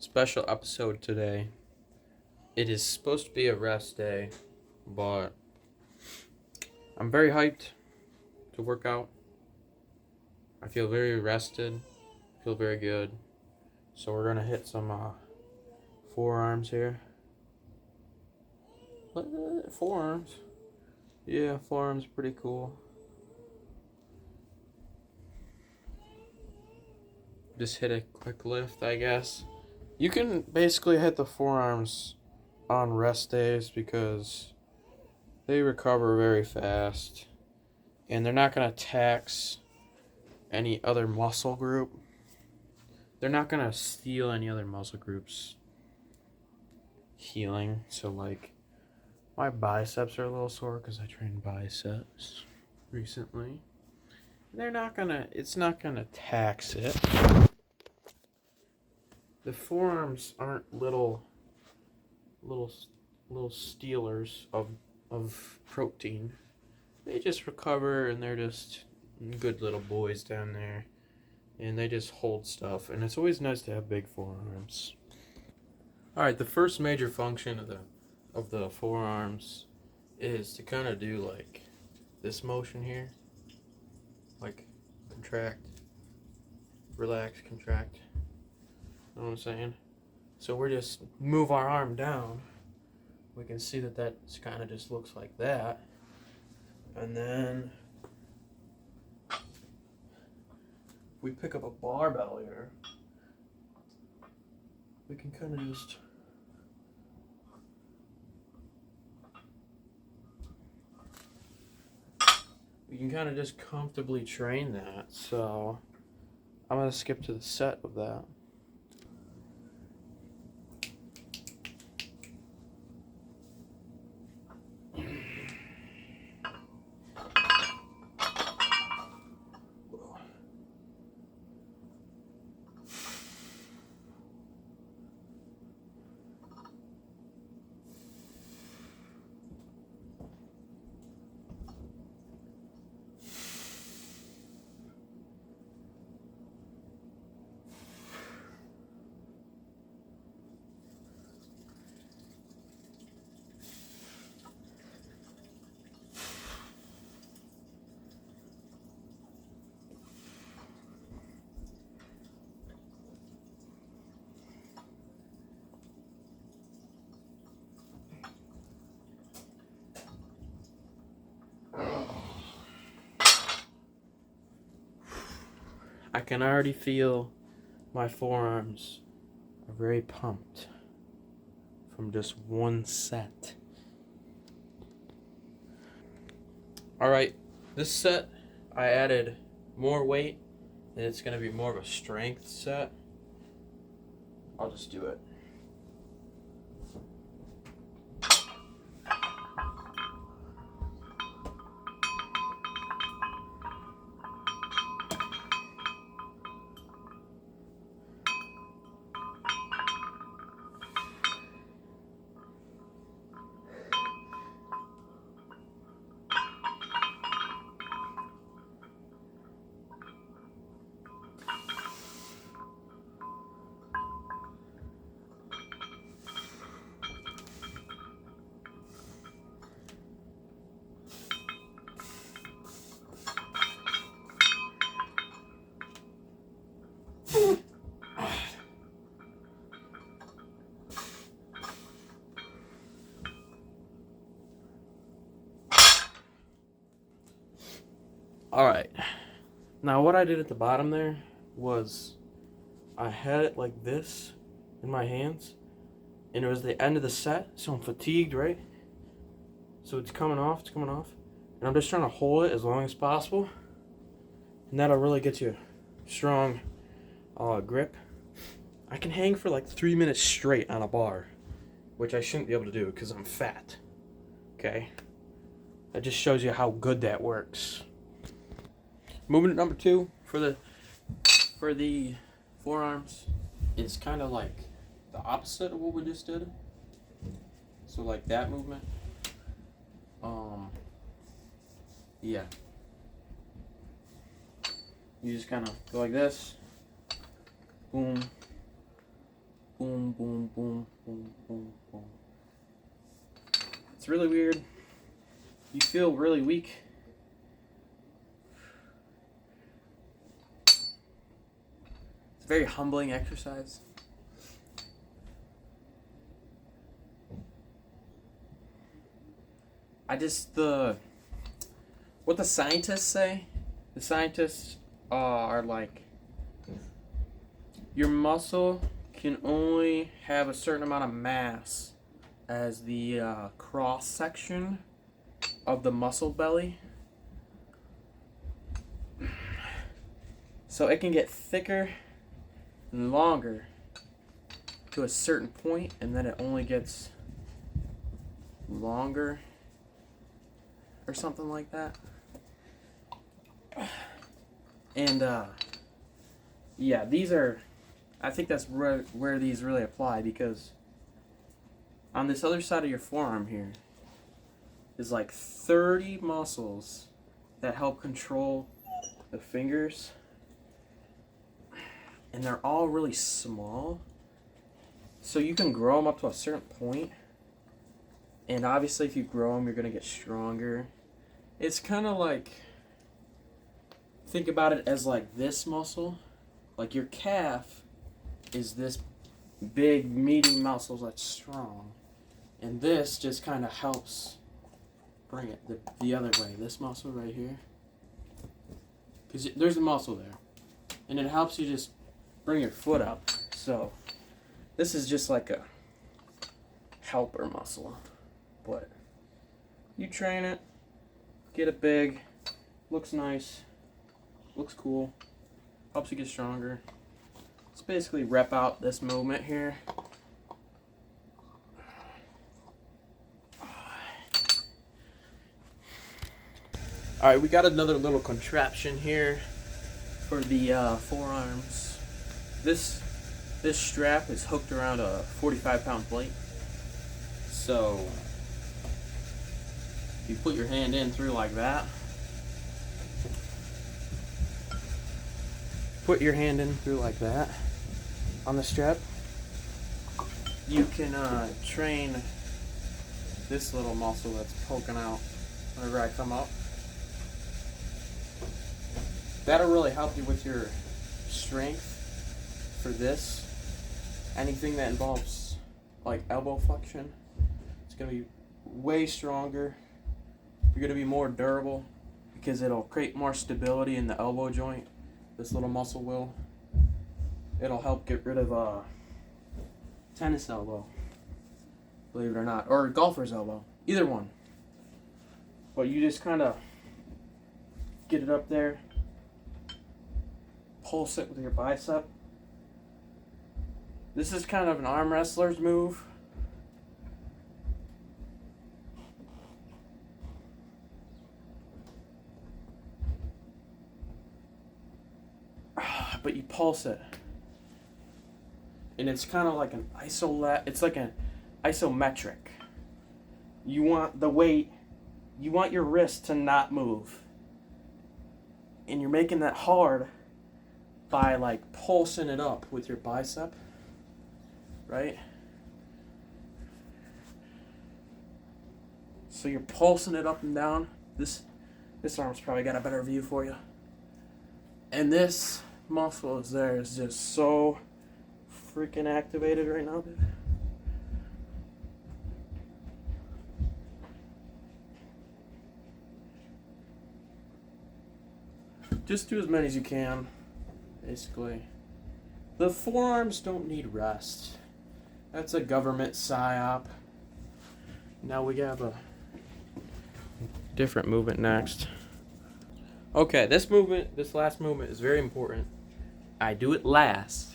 Special episode today. It is supposed to be a rest day, but I'm very hyped to work out. I feel very rested, feel very good. So we're gonna hit some forearms here. What? Forearms? Yeah, forearms pretty cool. Just hit a quick lift, I guess. You can basically hit the forearms on rest days because they recover very fast and they're not going to tax any other muscle group. They're not going to steal any other muscle groups healing. So like my biceps are a little sore because I trained biceps recently. It's not going to tax it. The forearms aren't little stealers of protein. They just recover and they're just good little boys down there. And they just hold stuff. And it's always nice to have big forearms. Alright, the first major function of the forearms is to kind of do like this motion here. Like contract, relax, contract. Know what I'm saying? So we're just move our arm down. We can see that kind of just looks like that. And then we pick up a barbell here. We can kind of just comfortably train that. So I'm going to skip to the set of that. I can already feel my forearms are very pumped from just one set. Alright, this set I added more weight and it's going to be more of a strength set. I'll just do it. Alright, now what I did at the bottom there was I had it like this in my hands, and it was the end of the set, so I'm fatigued, right? So it's coming off, and I'm just trying to hold it as long as possible, and that'll really get you strong grip. I can hang for like 3 minutes straight on a bar, which I shouldn't be able to do because I'm fat, okay? That just shows you how good that works. Movement number 2 for the forearms is kind of like the opposite of what we just did. So like that movement. Yeah. You just kind of go like this. Boom. Boom. It's really weird. You feel really weak. It's a very humbling exercise. What the scientists say, the scientists are like, your muscle can only have a certain amount of mass as the cross section of the muscle belly. So it can get thicker and longer to a certain point, and then it only gets longer or something like that. And yeah, I think that's where these really apply, because on this other side of your forearm here is like 30 muscles that help control the fingers, and they're all really small, so you can grow them up to a certain point, and obviously if you grow them you're going to get stronger. It's kind of like, think about it as like this muscle, like your calf is this big meaty muscle that's strong, and this just kind of helps bring it the other way, this muscle right here, because there's a muscle there, and it helps you just bring your foot up. So this is just like a helper muscle, but you train it, get it big, looks nice, looks cool, helps you get stronger. Let's basically rep out this movement here. Alright, we got another little contraption here for the forearms. This strap is hooked around a 45-pound plate. So you put your hand in through like that. Put your hand in through like that on the strap. You can train this little muscle that's poking out whenever I come up. That'll really help you with your strength for this. Anything that involves like elbow flexion, it's going to be way stronger. You're going to be more durable because it'll create more stability in the elbow joint. This little muscle will. It'll help get rid of tennis elbow, believe it or not, or golfer's elbow, either one. But you just kind of get it up there, pulse it with your bicep. This is kind of an arm wrestler's move. But you pulse it, and it's kind of like an it's like an isometric. You want the weight, you want your wrist to not move, and you're making that hard by like pulsing it up with your bicep, right? So you're pulsing it up and down. This arm's probably got a better view for you. And this muscle is just so freaking activated right now, dude. Just do as many as you can, basically. The forearms don't need rest. That's a government psyop. Now we have a different movement next. Okay, this last movement is very important. I do it last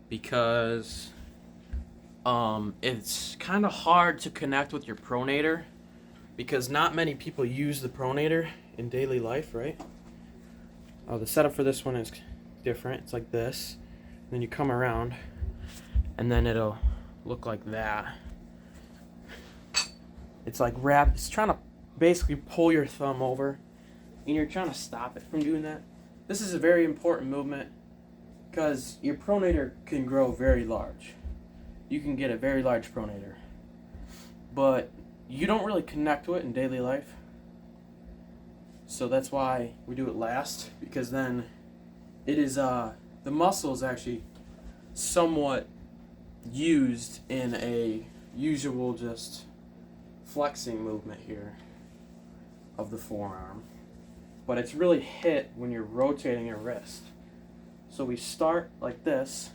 because it's kind of hard to connect with your pronator, because not many people use the pronator in daily life, right? The setup for this one is different. It's like this. Then you come around, and then it'll look like that. It's like it's trying to basically pull your thumb over, and you're trying to stop it from doing that. This is a very important movement because your pronator can grow very large. You can get a very large pronator. But you don't really connect to it in daily life. So that's why we do it last, because then it is the muscle is actually somewhat used in a usual just flexing movement here of the forearm, but it's really hit when you're rotating your wrist. So we start like this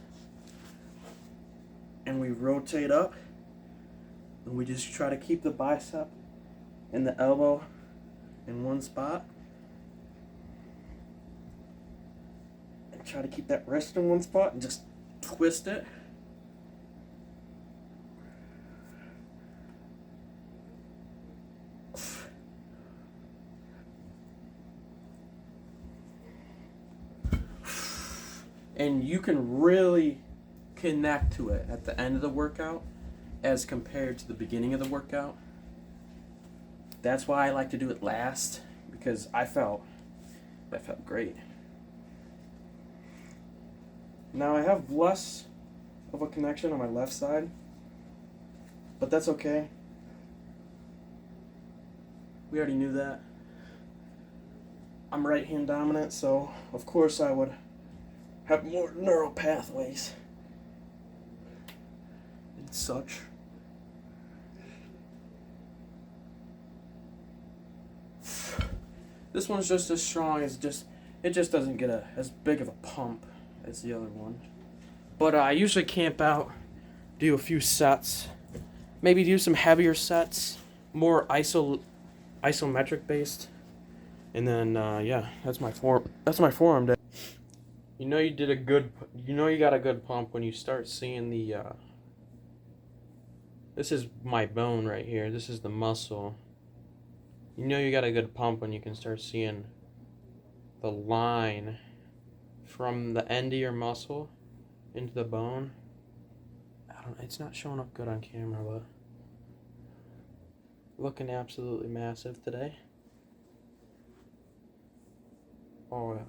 and we rotate up and we just try to keep the bicep and the elbow in one spot and try to keep that wrist in one spot and just twist it. And you can really connect to it at the end of the workout as compared to the beginning of the workout. That's why I like to do it last, because that felt great. Now I have less of a connection on my left side, but that's okay. We already knew that. I'm right hand dominant, so of course I would have more neural pathways and such. This one's just as strong as it just doesn't get as big of a pump as the other one. But I usually camp out, do a few sets, maybe do some heavier sets, more isometric based, and then yeah, that's my forearm day. You know you got a good pump when you start seeing the this is my bone right here. This is the muscle. You know you got a good pump when you can start seeing the line from the end of your muscle into the bone. It's not showing up good on camera, but looking absolutely massive today. Oh yeah.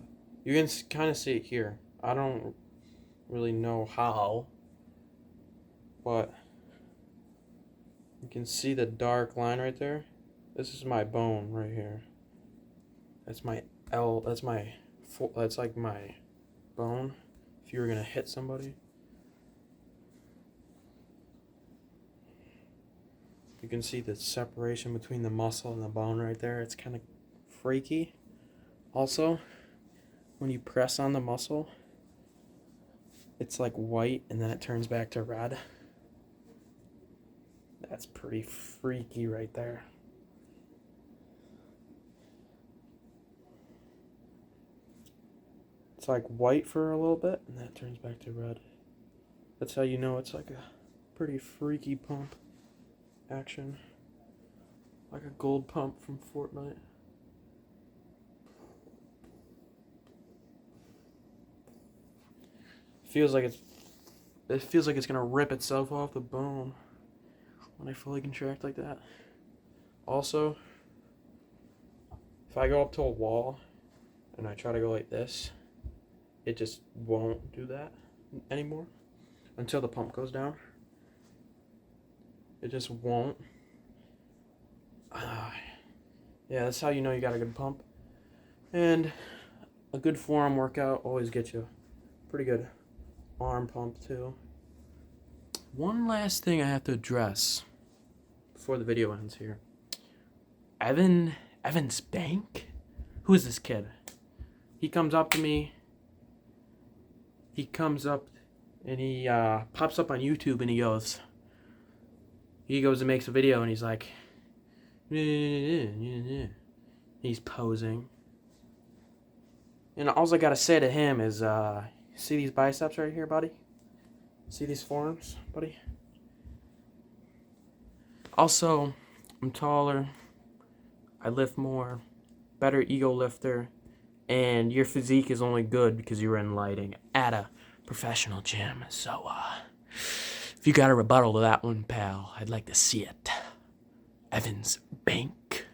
You can kind of see it here. I don't really know how, but you can see the dark line right there. This is my bone right here. That's my that's like my bone if you were gonna hit somebody. You can see the separation between the muscle and the bone right there. It's kind of freaky. Also, when you press on the muscle, it's like white and then it turns back to red. That's pretty freaky right there. It's like white for a little bit and then it turns back to red. That's how you know it's like a pretty freaky pump action. Like a gold pump from Fortnite. It feels like it's gonna rip itself off the bone when I fully contract like that. Also, if I go up to a wall and I try to go like this, it just won't do that anymore until the pump goes down. It just won't. Yeah, that's how you know you got a good pump. And a good forearm workout always gets you pretty good arm pump too. One last thing I have to address before the video ends here. Evans Bank? Who is this kid? He comes up to me. He comes up and he pops up on YouTube and he goes and makes a video and he's like, he's posing. And all I gotta say to him is, see these biceps right here, buddy? See these forearms, buddy? Also, I'm taller, I lift more, better ego lifter, and your physique is only good because you were in lighting at a professional gym. So, if you got a rebuttal to that one, pal, I'd like to see it. Evans Bank.